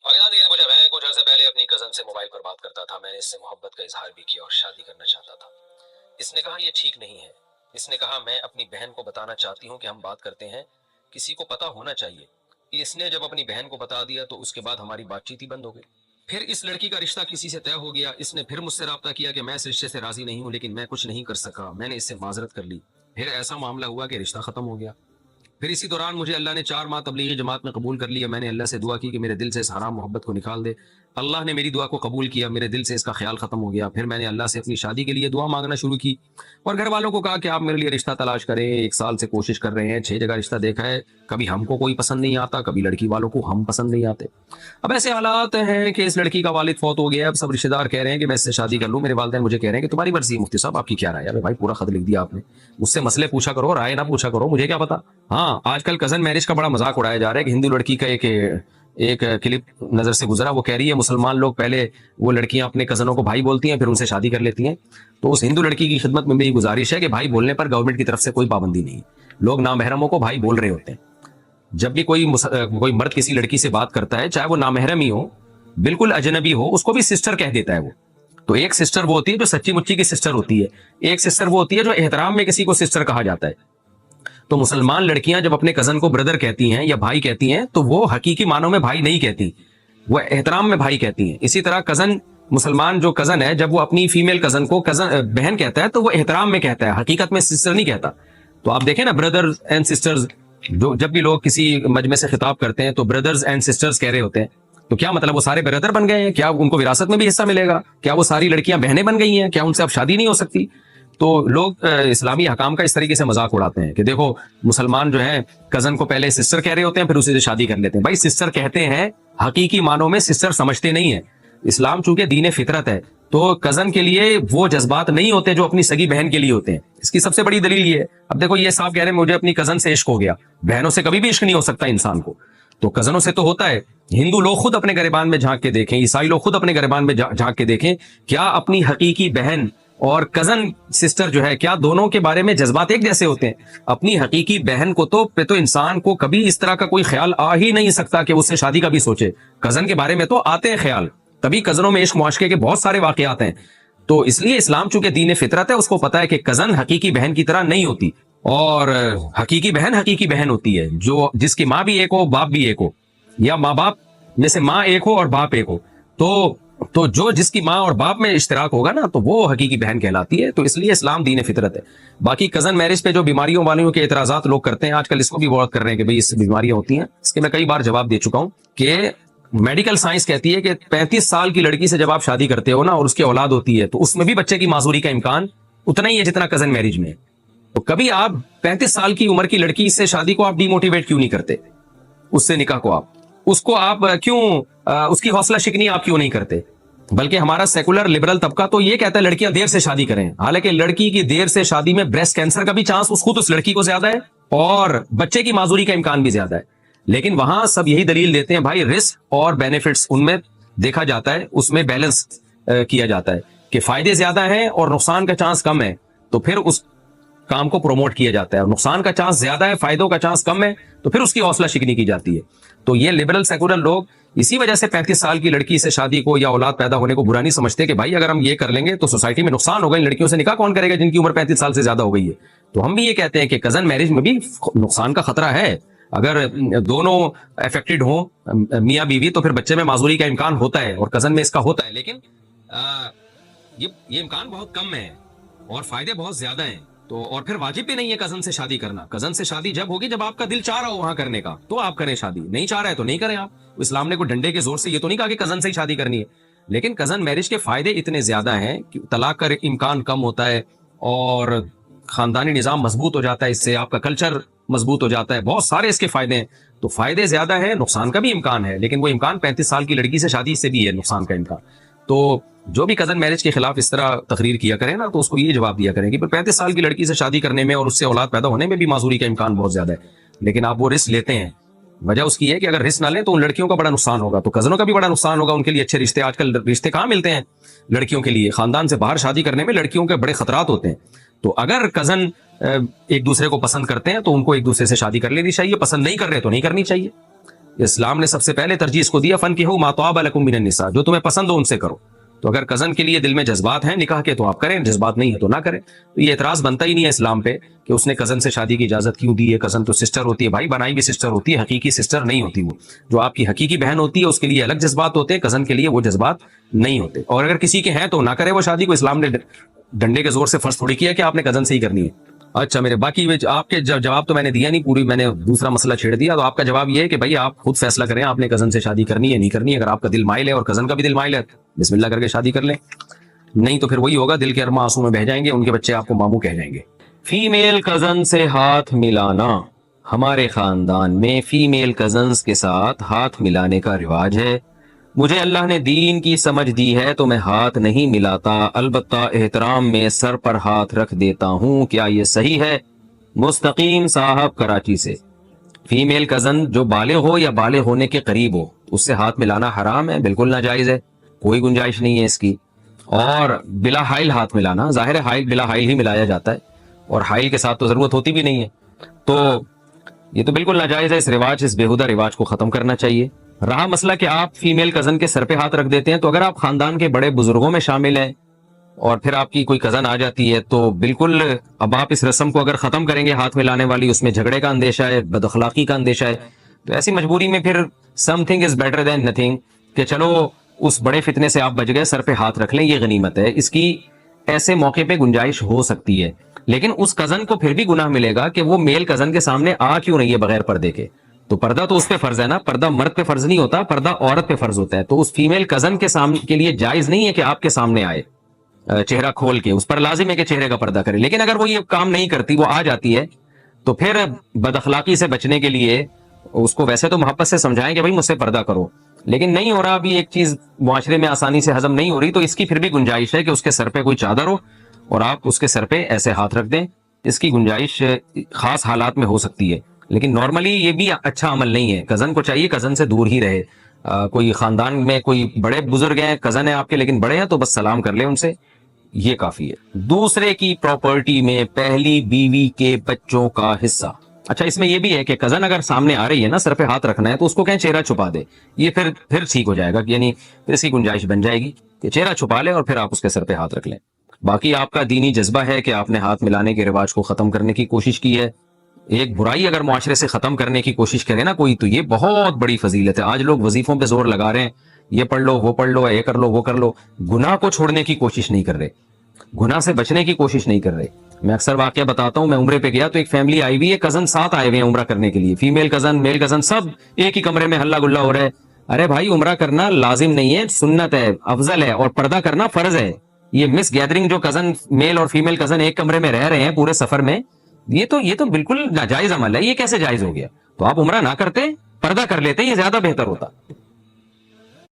پاکستان دیکھیے مجھے میں کچھ عرصے پہلے اپنی کزن سے موبائل پر بات کرتا تھا. میں نے اس سے محبت کا اظہار بھی کیا اور شادی کرنا چاہتا تھا. اس نے کہا یہ ٹھیک نہیں ہے. اس نے کہا میں اپنی بہن کو بتانا چاہتی ہوں کہ ہم بات کرتے ہیں, کسی کو پتا ہونا چاہیے. اس نے جب اپنی بہن کو بتا دیا تو اس کے بعد ہماری بات چیت ہی بند ہو گئی. پھر اس لڑکی کا رشتہ کسی سے طے ہو گیا. اس نے پھر مجھ سے رابطہ کیا کہ میں اس رشتے سے راضی نہیں ہوں, لیکن میں کچھ نہیں کر سکا. میں نے اس سے معذرت کر لی. پھر ایسا معاملہ ہوا کہ رشتہ ختم ہو گیا. پھر اسی دوران مجھے اللہ نے 4 ماہ تبلیغی جماعت میں قبول کر لیا. میں نے اللہ سے دعا کی کہ میرے دل سے اس حرام محبت کو نکال دے. اللہ نے میری دعا کو قبول کیا, میرے دل سے اس کا خیال ختم ہو گیا. پھر میں نے اللہ سے اپنی شادی کے لیے دعا مانگنا شروع کی اور گھر والوں کو کہا کہ آپ میرے لیے رشتہ تلاش کریں. 1 سال سے کوشش کر رہے ہیں, 6 جگہ رشتہ دیکھا ہے, کبھی ہم کو کوئی پسند نہیں آتا, کبھی لڑکی والوں کو ہم پسند نہیں آتے. اب ایسے حالات ہیں کہ اس لڑکی کا والد فوت ہو گیا. اب سب رشتہ دار کہہ رہے ہیں کہ میں اس سے شادی کر لوں. میرے والدین مجھے کہہ رہے ہیں کہ تمہاری مرضی ہے مفتی صاحب, آپ کی کیا رائے ہے؟ بھائی پورا خط لکھ دیا آپ نے, مجھ سے مسئلے پوچھا کرو, رائے نہ پوچھا کرو, مجھے کیا پتا. ہاں, آج کل کزن میرج کا بڑا مذاق اڑایا جا رہا ہے کہ ہندو لڑکی کا ایک کلپ نظر سے گزرا. وہ کہہ رہی ہے مسلمان لوگ پہلے وہ لڑکیاں اپنے کزنوں کو بھائی بولتی ہیں, پھر ان سے شادی کر لیتی ہیں. تو اس ہندو لڑکی کی خدمت میں میری گزارش ہے کہ بھائی بولنے پر گورنمنٹ کی طرف سے کوئی پابندی نہیں. لوگ نامحرموں کو بھائی بول رہے ہوتے ہیں. جب بھی کوئی مرد کسی لڑکی سے بات کرتا ہے, چاہے وہ نامحرم ہی ہو, بالکل اجنبی ہو, اس کو بھی سسٹر کہہ دیتا ہے. وہ تو ایک سسٹر وہ ہوتی ہے جو سچی مچی کی سسٹر ہوتی ہے, ایک سسٹر وہ ہوتی ہے جو احترام میں کسی کو سسٹر کہا جاتا ہے. تو مسلمان لڑکیاں جب اپنے کزن کو بردر کہتی ہیں یا بھائی کہتی ہیں تو وہ حقیقی معنوں میں بھائی نہیں کہتی, وہ احترام میں بھائی کہتی ہیں. اسی طرح کزن, مسلمان جو کزن ہے, جب وہ اپنی فیمیل کزن کو کزن بہن کہتا ہے تو وہ احترام میں کہتا ہے, حقیقت میں سسٹر نہیں کہتا. تو آپ دیکھیں نا, بردرز اینڈ سسٹرز, جو جب بھی لوگ کسی مجمع سے خطاب کرتے ہیں تو بردرز اینڈ سسٹرز کہہ رہے ہوتے ہیں. تو کیا مطلب وہ سارے بردر بن گئے ہیں؟ کیا ان کو وراثت میں بھی حصہ ملے گا؟ کیا وہ ساری لڑکیاں بہنیں بن گئی ہیں؟ کیا ان سے اب شادی نہیں ہو سکتی؟ تو لوگ اسلامی حکام کا اس طریقے سے مذاق اڑاتے ہیں کہ دیکھو مسلمان جو ہے کزن کو پہلے سسٹر کہہ رہے ہوتے ہیں, پھر اسی سے شادی کر لیتے ہیں. بھائی سسٹر کہتے ہیں, حقیقی معنوں میں سسٹر سمجھتے نہیں ہیں. اسلام چونکہ دین فطرت ہے تو کزن کے لیے وہ جذبات نہیں ہوتے جو اپنی سگی بہن کے لیے ہوتے ہیں. اس کی سب سے بڑی دلیل یہ ہے, اب دیکھو یہ صاحب کہہ رہے ہیں مجھے اپنی کزن سے عشق ہو گیا. بہنوں سے کبھی بھی عشق نہیں ہو سکتا انسان کو, تو کزنوں سے تو ہوتا ہے. ہندو لوگ خود اپنے گریبان میں جھانک کے دیکھیں, عیسائی لوگ خود اپنے گریبان میں جھانک کے دیکھیں, کیا اپنی حقیقی بہن اور کزن سسٹر جو ہے, کیا دونوں کے بارے میں جذبات ایک جیسے ہوتے ہیں؟ اپنی حقیقی بہن کو تو انسان کو کبھی اس طرح کا کوئی خیال آ ہی نہیں سکتا کہ اس سے شادی کا بھی سوچے. کزن کے بارے میں تو آتے ہیں خیال, تبھی کزنوں میں عشق معاشقے کے بہت سارے واقعات ہیں. تو اس لیے اسلام چونکہ دین فطرت ہے, اس کو پتا ہے کہ کزن حقیقی بہن کی طرح نہیں ہوتی, اور حقیقی بہن ہوتی ہے جو جس کی ماں بھی ایک ہو, باپ بھی ایک ہو, یا ماں باپ میں سے ماں ایک ہو اور باپ ایک ہو. تو جو جس کی ماں اور باپ میں اشتراک ہوگا نا, تو وہ حقیقی بہن کہلاتی ہے. تو اس لیے اسلام دین فطرت ہے. باقی کزن میرج پہ جو بیماریوں والیوں کے اعتراضات لوگ کرتے ہیں آج کل, اس کو بھی غور کر رہے ہیں کہ بھئی اس سے بیماریاں ہوتی ہیں. اس کے میں کئی بار جواب دے چکا ہوں کہ میڈیکل سائنس کہتی ہے کہ 35 سال کی لڑکی سے جب آپ شادی کرتے ہو نا اور اس کی اولاد ہوتی ہے, تو اس میں بھی بچے کی معذوری کا امکان اتنا ہی ہے جتنا کزن میرج میں ہے. تو کبھی آپ 35 سال کی عمر کی لڑکی سے شادی کو آپ ڈی موٹیویٹ کیوں نہیں کرتے؟ اس سے نکاح کو آپ کیوں اس کی حوصلہ شکنی آپ کیوں نہیں کرتے؟ بلکہ ہمارا سیکولر لبرل طبقہ تو یہ کہتا ہے لڑکیاں دیر سے شادی کریں, حالانکہ لڑکی کی دیر سے شادی میں بریسٹ کینسر کا بھی چانس خود اس لڑکی کو زیادہ ہے اور بچے کی معذوری کا امکان بھی زیادہ ہے. لیکن وہاں سب یہی دلیل دیتے ہیں بھائی رسک اور بینیفٹس ان میں دیکھا جاتا ہے, اس میں بیلنس کیا جاتا ہے کہ فائدے زیادہ ہیں اور نقصان کا چانس کم ہے, تو پھر اس کام کو پروموٹ کیا جاتا ہے. اور نقصان کا چانس زیادہ ہے, فائدوں کا چانس کم ہے, تو پھر اس کی حوصلہ شکنی کی جاتی ہے. تو یہ لبرل سیکولر لوگ اسی وجہ سے 35 سال کی لڑکی سے شادی کو یا اولاد پیدا ہونے کو برا نہیں سمجھتے کہ بھائی اگر ہم یہ کر لیں گے تو سوسائٹی میں نقصان ہوگا, ان لڑکیوں سے نکاح کون کرے گا جن کی عمر 35 سال سے زیادہ ہو گئی ہے. تو ہم بھی یہ کہتے ہیں کہ کزن میرج میں بھی نقصان کا خطرہ ہے. اگر دونوں افیکٹڈ ہوں میاں بیوی تو پھر بچے میں معذوری کا امکان ہوتا ہے, اور کزن میں اس کا ہوتا ہے, لیکن یہ امکان بہت کم ہے اور فائدے بہت زیادہ ہیں. تو اور پھر واجب بھی نہیں ہے کزن سے شادی کرنا. کزن سے شادی جب ہوگی جب آپ کا دل چاہ رہا ہو وہاں کرنے کا, تو آپ کریں شادی. نہیں چاہ رہا ہے تو نہیں کریں آپ. اسلام نے کوئی ڈنڈے کے زور سے یہ تو نہیں کہا کہ کزن سے ہی شادی کرنی ہے, لیکن کزن میرج کے فائدے اتنے زیادہ ہیں کہ طلاق کا امکان کم ہوتا ہے اور خاندانی نظام مضبوط ہو جاتا ہے, اس سے آپ کا کلچر مضبوط ہو جاتا ہے, بہت سارے اس کے فائدے ہیں. تو فائدے زیادہ ہیں, نقصان کا بھی امکان ہے, لیکن وہ امکان 35 سال کی لڑکی سے شادی سے بھی ہے نقصان کا امکان. تو جو بھی کزن میرج کے خلاف اس طرح تقریر کیا کریں نا, تو اس کو یہ جواب دیا کریں کہ 35 سال کی لڑکی سے شادی کرنے میں اور اس سے اولاد پیدا ہونے میں بھی معذوری کا امکان بہت زیادہ ہے, لیکن آپ وہ رسک لیتے ہیں. وجہ اس کی ہے کہ اگر رسک نہ لیں تو ان لڑکیوں کا بڑا نقصان ہوگا, تو کزنوں کا بھی بڑا نقصان ہوگا. ان کے لیے اچھے رشتے, آج کل رشتے کہاں ملتے ہیں لڑکیوں کے لیے؟ خاندان سے باہر شادی کرنے میں لڑکیوں کے بڑے خطرات ہوتے ہیں. تو اگر کزن ایک دوسرے کو پسند کرتے ہیں تو ان کو ایک دوسرے سے شادی کر لینی چاہیے, پسند نہیں کر رہے تو نہیں کرنی چاہیے. اسلام نے سب سے پہلے ترجیح اس کو دیا فَانكِحُوا مَا طَابَ لَكُم مِّنَ النِّسَاء، جو تمہیں پسند ہو ان سے کرو. تو اگر کزن کے لیے دل میں جذبات ہیں نکاح کے تو آپ کریں، جذبات نہیں ہے تو نہ کریں. تو یہ اعتراض بنتا ہی نہیں ہے اسلام پہ کہ اس نے کزن سے شادی کی اجازت کیوں دی ہے. کزن تو سسٹر ہوتی ہے بھائی، بنائی بھی سسٹر ہوتی ہے، حقیقی سسٹر نہیں ہوتی. وہ جو آپ کی حقیقی بہن ہوتی ہے اس کے لیے الگ جذبات ہوتے ہیں، کزن کے لیے وہ جذبات نہیں ہوتے. اور اگر کسی کے ہیں تو نہ کرے وہ شادی کو. اسلام نے ڈنڈے کے زور سے فرض تھوڑی کیا کہ آپ نے کزن سے ہی کرنی ہے. اچھا میرے باقی آپ کے جواب تو میں نے دیا نہیں، پوری میں نے دوسرا مسئلہ چھیڑ دیا. تو آپ کا جواب یہ ہے کہ بھائی آپ خود فیصلہ کریں آپ نے کزن سے شادی کرنی ہے نہیں کرنی ہے. اگر آپ کا دل مائل ہے اور کزن کا بھی دل مائل ہے بسم اللہ کر کے شادی کر لیں، نہیں تو پھر وہی ہوگا دل کے ارماں آنسو میں بہہ جائیں گے، ان کے بچے آپ کو ماموں کہہ جائیں گے. فیمیل کزن سے ہاتھ ملانا. ہمارے خاندان میں فیمیل کزنز کے ساتھ ہاتھ ملانے کا رواج ہے. مجھے اللہ نے دین کی سمجھ دی ہے تو میں ہاتھ نہیں ملاتا، البتہ احترام میں سر پر ہاتھ رکھ دیتا ہوں. کیا یہ صحیح ہے؟ مستقیم صاحب کراچی سے. فیمیل کزن جو بالغ ہو یا بالغ ہونے کے قریب ہو اس سے ہاتھ ملانا حرام ہے، بالکل ناجائز ہے، کوئی گنجائش نہیں ہے اس کی. اور بلا حائل ہاتھ ملانا، ظاہر ہے حائل بلا حائل ہی ملایا جاتا ہے اور حائل کے ساتھ تو ضرورت ہوتی بھی نہیں ہے. تو یہ تو بالکل ناجائز ہے. اس رواج، اس بےہودہ رواج کو ختم کرنا چاہیے. رہا مسئلہ کہ آپ فیمیل کزن کے سر پہ ہاتھ رکھ دیتے ہیں، تو اگر آپ خاندان کے بڑے بزرگوں میں شامل ہیں اور پھر آپ کی کوئی کزن آ جاتی ہے تو بالکل اب آپ اس رسم کو اگر ختم کریں گے ہاتھ ملانے والی، اس میں جھگڑے کا اندیشہ ہے، بد اخلاقی کا اندیشہ ہے. تو ایسی مجبوری میں پھر some thing is better than nothing, کہ چلو اس بڑے فتنے سے آپ بچ گئے، سر پہ ہاتھ رکھ لیں، یہ غنیمت ہے. اس کی ایسے موقع پہ گنجائش ہو سکتی ہے، لیکن اس کزن کو پھر بھی گناہ ملے گا کہ وہ میل کزن کے سامنے آ کیوں نہیں ہے بغیر پردے کے. تو پردہ تو اس پہ فرض ہے نا، پردہ مرد پہ فرض نہیں ہوتا، پردہ عورت پہ فرض ہوتا ہے. تو اس فیمیل کزن کے لیے جائز نہیں ہے کہ آپ کے سامنے آئے چہرہ کھول کے، اس پر لازم ہے کہ چہرے کا پردہ کرے. لیکن اگر وہ یہ کام نہیں کرتی، وہ آ جاتی ہے، تو پھر بد اخلاقی سے بچنے کے لیے اس کو ویسے تو محبت سے سمجھائیں کہ بھائی مجھ سے پردہ کرو، لیکن نہیں ہو رہا، ابھی ایک چیز معاشرے میں آسانی سے ہضم نہیں ہو رہی، تو اس کی پھر بھی گنجائش ہے کہ اس کے سر پہ کوئی چادر ہو اور آپ اس کے سر پہ ایسے ہاتھ رکھ دیں. اس کی گنجائش خاص حالات میں ہو سکتی ہے، لیکن نارملی یہ بھی اچھا عمل نہیں ہے. کزن کو چاہیے کزن سے دور ہی رہے. کوئی خاندان میں کوئی بڑے بزرگ ہیں، کزن ہیں آپ کے لیکن بڑے ہیں، تو بس سلام کر لیں ان سے، یہ کافی ہے. دوسرے کی پراپرٹی میں پہلی بیوی کے بچوں کا حصہ. اچھا اس میں یہ بھی ہے کہ کزن اگر سامنے آ رہی ہے نا، سر پہ ہاتھ رکھنا ہے، تو اس کو کہیں چہرہ چھپا دے، یہ پھر ٹھیک ہو جائے گا، یعنی پھر اس کی گنجائش بن جائے گی کہ چہرہ چھپا لے اور پھر آپ اس کے سر پہ ہاتھ رکھ لیں. باقی آپ کا دینی جذبہ ہے کہ آپ نے ہاتھ ملانے کے رواج کو ختم کرنے کی کوشش کی ہے. ایک برائی اگر معاشرے سے ختم کرنے کی کوشش کرے نا کوئی، تو یہ بہت بڑی فضیلت ہے. آج لوگ وظیفوں پہ زور لگا رہے ہیں، یہ پڑھ لو وہ پڑھ لو، یہ کر لو وہ کر لو، گناہ کو چھوڑنے کی کوشش نہیں کر رہے، گناہ سے بچنے کی کوشش نہیں کر رہے. میں اکثر واقعہ بتاتا ہوں، میں عمرے پہ گیا تو ایک فیملی آئی ہوئی ہے، کزن ساتھ آئے ہوئے ہیں عمرہ کرنے کے لیے، فیمیل کزن میل کزن سب ایک ہی کمرے میں ہلہ گلا ہو رہا ہے. ارے بھائی عمرہ کرنا لازم نہیں ہے، سنت ہے، افضل ہے، اور پردہ کرنا فرض ہے. یہ مس گیدرنگ جو کزن میل اور فیمیل کزن ایک کمرے میں رہ رہے ہیں پورے سفر میں، یہ تو بالکل ناجائز عمل ہے. یہ کیسے جائز ہو گیا؟ تو آپ عمرہ نہ کرتے، پردہ کر لیتے، یہ زیادہ بہتر ہوتا.